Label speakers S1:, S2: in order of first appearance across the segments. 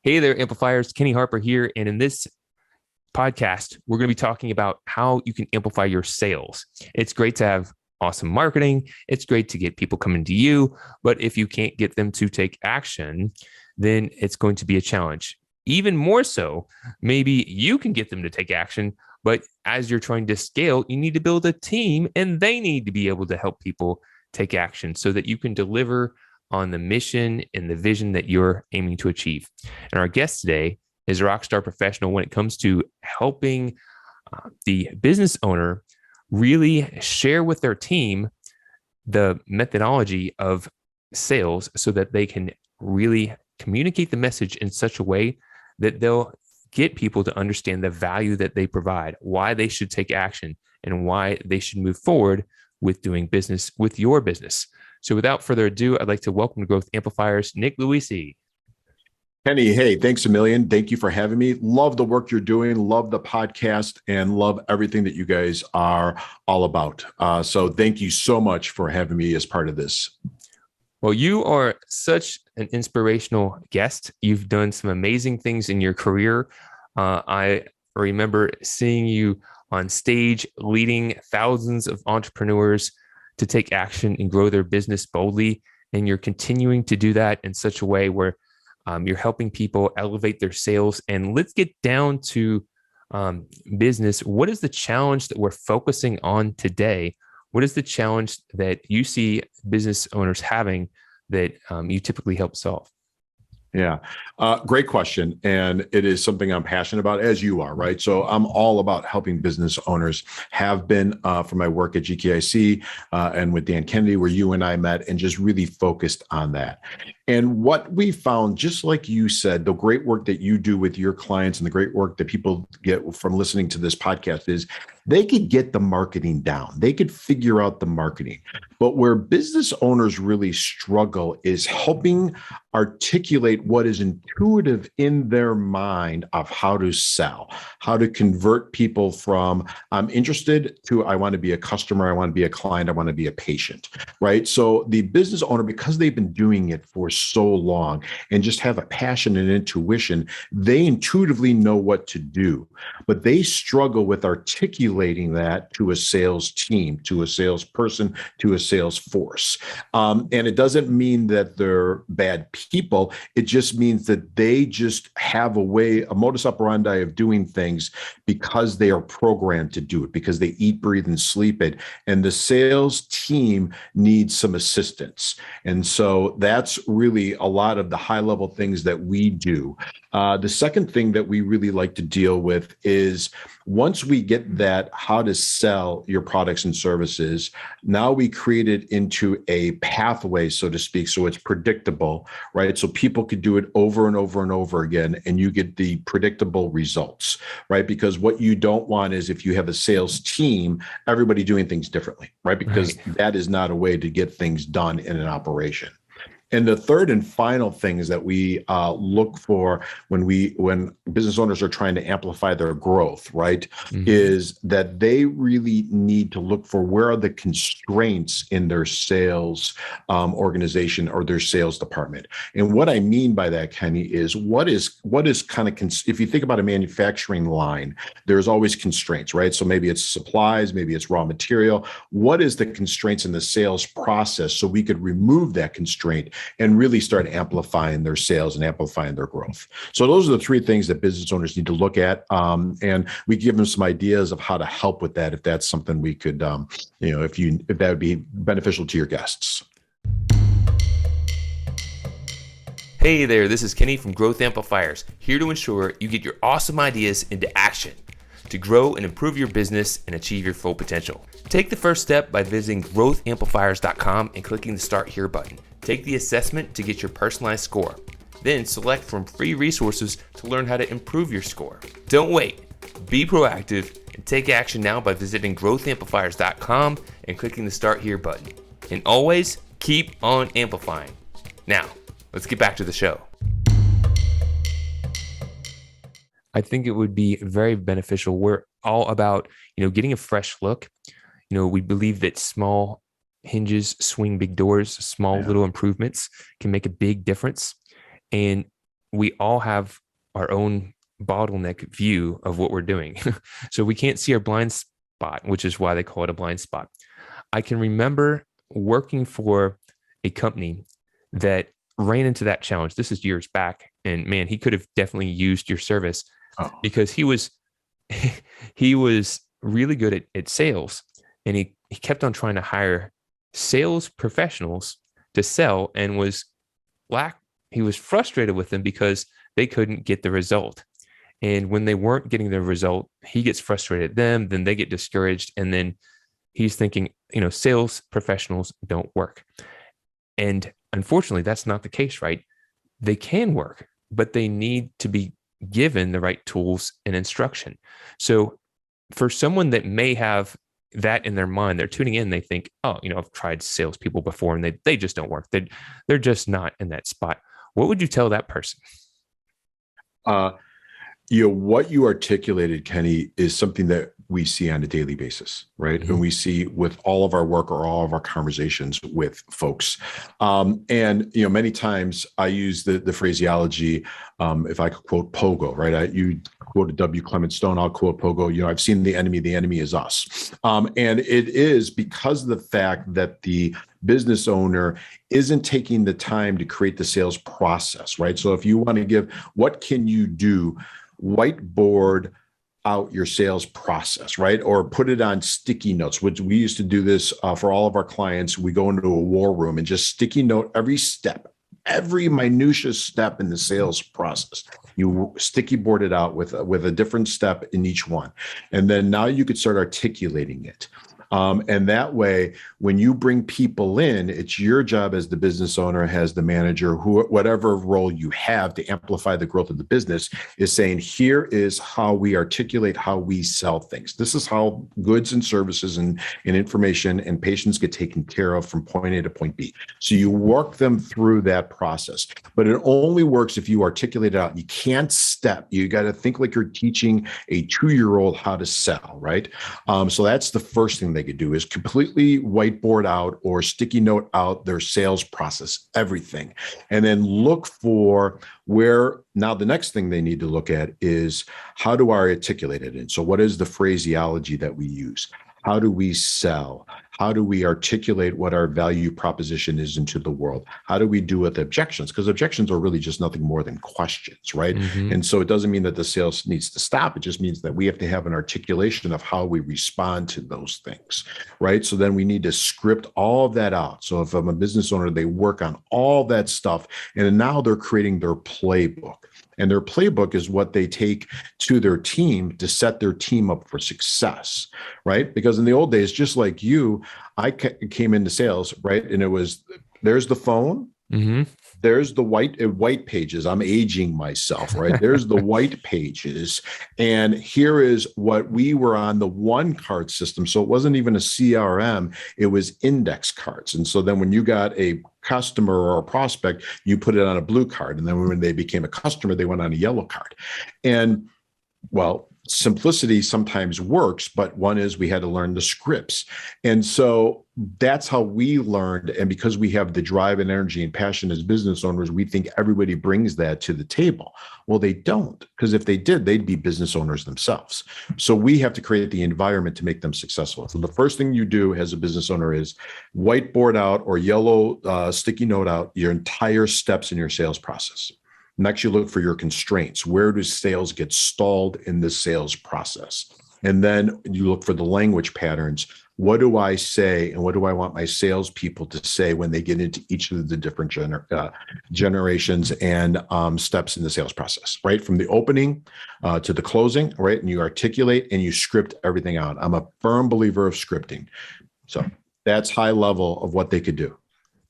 S1: Hey there, amplifiers. Kenny Harper here. And in this podcast, we're going to be talking about how you can amplify your sales. It's great to have awesome marketing. It's great to get people coming to you. But if you can't get them to take action, then it's going to be a challenge. Even more so, maybe you can get them to take action. But as you're trying to scale, you need to build a team and they need to be able to help people take action so that you can deliver on the mission and the vision that you're aiming to achieve. And our guest today is a rockstar professional when it comes to helping the business owner really share with their team the methodology of sales so that they can really communicate the message in such a way that they'll get people to understand the value that they provide, why they should take action, and why they should move forward with doing business with your business. So without further ado, I'd like to welcome to Growth Amplifiers, Nick Luisi.
S2: Kenny, hey, thanks a million. Thank you for having me. Love the work you're doing, love the podcast, and love everything that you guys are all about. So thank you so much for having me as part of this.
S1: Well, you are such an inspirational guest. You've done some amazing things in your career. I remember seeing you on stage leading thousands of entrepreneurs to take action and grow their business boldly. And you're continuing to do that in such a way where you're helping people elevate their sales. And let's get down to business. What is the challenge that we're focusing on today? What is the challenge that you see business owners having that you typically help solve?
S2: Yeah, great question. And it is something I'm passionate about, as you are, right? So I'm all about helping business owners, have been for my work at GKIC and with Dan Kennedy, where you and I met, and just really focused on that. And what we found, just like you said, the great work that you do with your clients and the great work that people get from listening to this podcast is they could get the marketing down. They could figure out the marketing. But where business owners really struggle is helping articulate what is intuitive in their mind of how to sell, how to convert people from I'm interested to I want to be a customer, I want to be a client, I want to be a patient, right? So the business owner, because they've been doing it for so long and just have a passion and intuition, they intuitively know what to do, but they struggle with articulating that to a sales team, to a salesperson, to a sales force. And it doesn't mean that they're bad people. It just means that they just have a way, a modus operandi of doing things because they are programmed to do it, because they eat, breathe, and sleep it. And the sales team needs some assistance. And so that's really a lot of the high level things that we do. The second thing that we really like to deal with is once we get that, how to sell your products and services, now we create it into a pathway, so to speak, so it's predictable, right? So people could do it over and over and over again, and you get the predictable results, right? Because what you don't want is if you have a sales team, everybody doing things differently, right? Because that is not a way to get things done in an operation. And the third and final things that we look for when business owners are trying to amplify their growth, right, is that they really need to look for where are the constraints in their sales organization or their sales department. And what I mean by that, Kenny, is what is kind of if you think about a manufacturing line, there's always constraints, right? So maybe it's supplies, maybe it's raw material. What is the constraints in the sales process so we could remove that constraint and really start amplifying their sales and amplifying their growth? So those are the three things that business owners need to look at. And we give them some ideas of how to help with that, if that's something we could, if that would be beneficial to your guests.
S1: Hey there, this is Kenny from Growth Amplifiers, here to ensure you get your awesome ideas into action to grow and improve your business and achieve your full potential. Take the first step by visiting growthamplifiers.com and clicking the Start Here button. Take the assessment to get your personalized score. Then select from free resources to learn how to improve your score. Don't wait. Be proactive and take action now by visiting growthamplifiers.com and clicking the Start Here button. And always keep on amplifying. Now, let's get back to the show. I think it would be very beneficial. We're all about, getting a fresh look. We believe that small hinges swing big doors. Small little improvements can make a big difference. And we all have our own bottleneck view of what we're doing. So we can't see our blind spot, which is why they call it a blind spot. I can remember working for a company that ran into that challenge. This is years back. And man, he could have definitely used your service because he was really good at sales. And he kept on trying to hire sales professionals to sell and he was frustrated with them because they couldn't get the result. And when they weren't getting the result, he gets frustrated at them, then they get discouraged. And then he's thinking, sales professionals don't work. And unfortunately, that's not the case, right? They can work, but they need to be given the right tools and instruction. So for someone that may have that in their mind, they're tuning in, they think, oh, I've tried salespeople before and they just don't work. They're just not in that spot. What would you tell that person?
S2: What you articulated, Kenny, is something that we see on a daily basis, right? Mm-hmm. And we see with all of our work or all of our conversations with folks. And many times I use the phraseology, if I could quote Pogo, right? You quoted W. Clement Stone, I'll quote Pogo, I've seen the enemy is us. And it is because of the fact that the business owner isn't taking the time to create the sales process, right? So if you want to give, what can you do? Whiteboard out your sales process, right? Or put it on sticky notes, which we used to do this for all of our clients. We go into a war room and just sticky note every step, every minutiae step in the sales process. You sticky board it out with a different step in each one. And then now you could start articulating it. And that way, when you bring people in, it's your job as the business owner, as the manager, whatever role you have to amplify the growth of the business, is saying, here is how we articulate how we sell things. This is how goods and services and information and patients get taken care of from point A to point B. So you work them through that process, but it only works if you articulate it out. You can't step. You got to think like you're teaching a 2-year-old how to sell, right? So that's the first thing they could do, is completely whiteboard out or sticky note out their sales process, everything. And then look for where, now the next thing they need to look at is, how do I articulate it? And so what is the phraseology that we use? How do we sell? How do we articulate what our value proposition is into the world? How do we do with objections? Because objections are really just nothing more than questions, right? Mm-hmm. And so it doesn't mean that the sales needs to stop. It just means that we have to have an articulation of how we respond to those things, right? So then we need to script all of that out. So if I'm a business owner, they work on all that stuff, and now they're creating their playbook. And their playbook is what they take to their team to set their team up for success, right? Because in the old days, just like you, I came into sales, right? And it was, there's the phone, mm-hmm. There's the white pages. I'm aging myself, right? There's the white pages. And here is what we were on, the one card system. So it wasn't even a CRM, it was index cards. And so then when you got a customer or a prospect, you put it on a blue card. And then when they became a customer, they went on a yellow card. And well, simplicity sometimes works, but one is we had to learn the scripts. And so that's how we learned. And because we have the drive and energy and passion as business owners, we think everybody brings that to the table. Well, they don't, because if they did, they'd be business owners themselves. So we have to create the environment to make them successful. So the first thing you do as a business owner is whiteboard out or yellow sticky note out your entire steps in your sales process. Next, you look for your constraints. Where do sales get stalled in the sales process? And then you look for the language patterns. What do I say, and what do I want my salespeople to say when they get into each of the different generations and steps in the sales process, right? From the opening to the closing, right? And you articulate and you script everything out. I'm a firm believer of scripting. So that's high level of what they could do.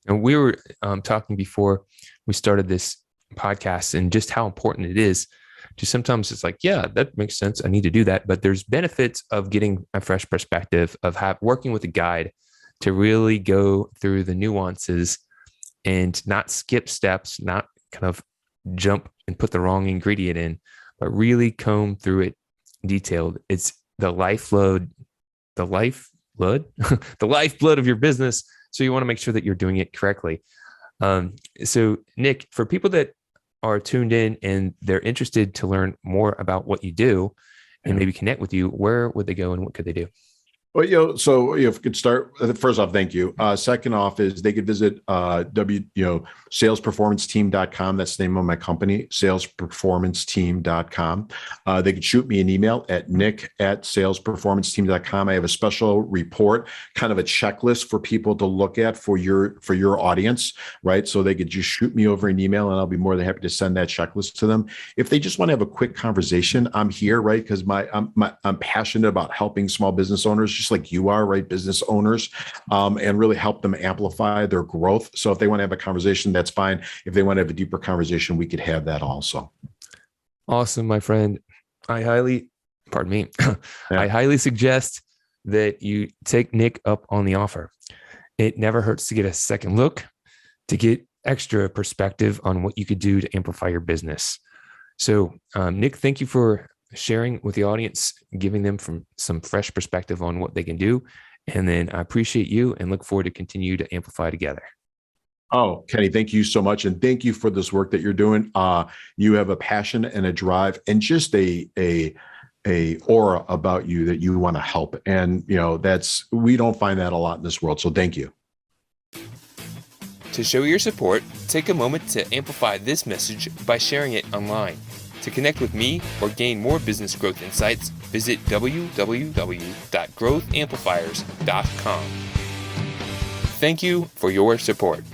S1: And we were talking before we started this podcast and just how important it is to, sometimes it's like, yeah, that makes sense, I need to do that. But there's benefits of getting a fresh perspective, of working with a guide to really go through the nuances and not skip steps, not kind of jump and put the wrong ingredient in, but really comb through it detailed. It's the lifeblood blood, the lifeblood of your business. So you want to make sure that you're doing it correctly. So Nick, for people that are tuned in and they're interested to learn more about what you do and maybe connect with you, where would they go and what could they do?
S2: Well, so if we could start, first off, thank you. Second off is they could visit salesperformanceteam.com. That's the name of my company, salesperformanceteam.com. They could shoot me an email at nick@salesperformanceteam.com. I have a special report, kind of a checklist for people to look at for your audience, right? So they could just shoot me over an email and I'll be more than happy to send that checklist to them. If they just want to have a quick conversation, I'm here, right? Because I'm passionate about helping small business owners, just like you are, right? Business owners, and really help them amplify their growth. So if they want to have a conversation, that's fine. If they want to have a deeper conversation, we could have that also.
S1: Awesome, my friend. I highly suggest that you take Nick up on the offer. It never hurts to get a second look, to get extra perspective on what you could do to amplify your business. So, Nick, thank you for sharing with the audience, giving them from some fresh perspective on what they can do. And then I appreciate you and look forward to continue to amplify together.
S2: Oh, Kenny, thank you so much. And thank you for this work that you're doing. You have a passion and a drive and just a aura about you that you want to help. And, we don't find that a lot in this world. So thank you.
S1: To show your support, take a moment to amplify this message by sharing it online. To connect with me or gain more business growth insights, visit www.growthamplifiers.com. Thank you for your support.